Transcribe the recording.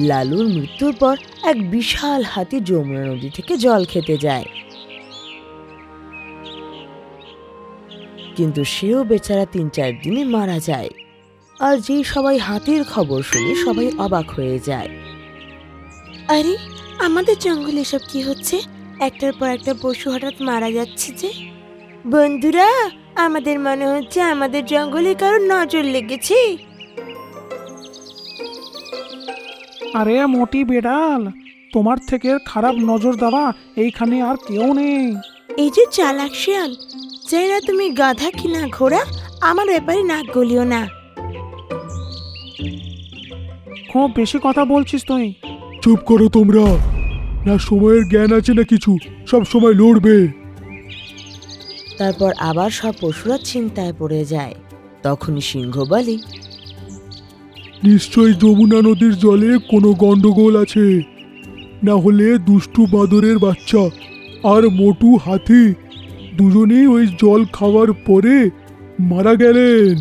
লালুর মৃত্যুর পর এক বিশাল হাতি যমুনা নদী থেকে জল খেতে যায়, কিন্তু সেও বেচারা ৩-৪ দিনে মারা যায়। আর যেই সবাই হাতির খবর শুনে সবাই অবাক হয়ে যায়। আরে, আমাদের জঙ্গলে এসব কি হচ্ছে? একটার পর একটা পশু হঠাৎ মারা যাচ্ছে যে। বন্ধুরা, আমাদের মনে হচ্ছে আমাদের জঙ্গলে কারোর নজর লেগেছে। আরে মোটি বেড়াল, তোমার থেকে খারাপ নজর দেওয়া এইখানে আর কেউ নেই। এই যে চালাক শিয়াল, চাই না তুমি গাধা কিনা ঘোড়া, আমার ব্যাপারে নাক গলিও না। খুব বেশি কথা বলছিস তুই। চুপ করো তোমরা, না সময়ের জ্ঞান আছে না কিছু, সব সময় লড়বে। তারপর আবার সব পশুরা চিন্তায় পড়ে যায়। তখনই সিংহ বলে, নিশ্চয়ই যমুনা নদীর জলে কোনো গন্ডগোল আছে, না হলে দুষ্টু বাদরের বাচ্চা আর মোটু হাতি দুজনেই ওই জল খাওয়ার পরে মারা গেলেন।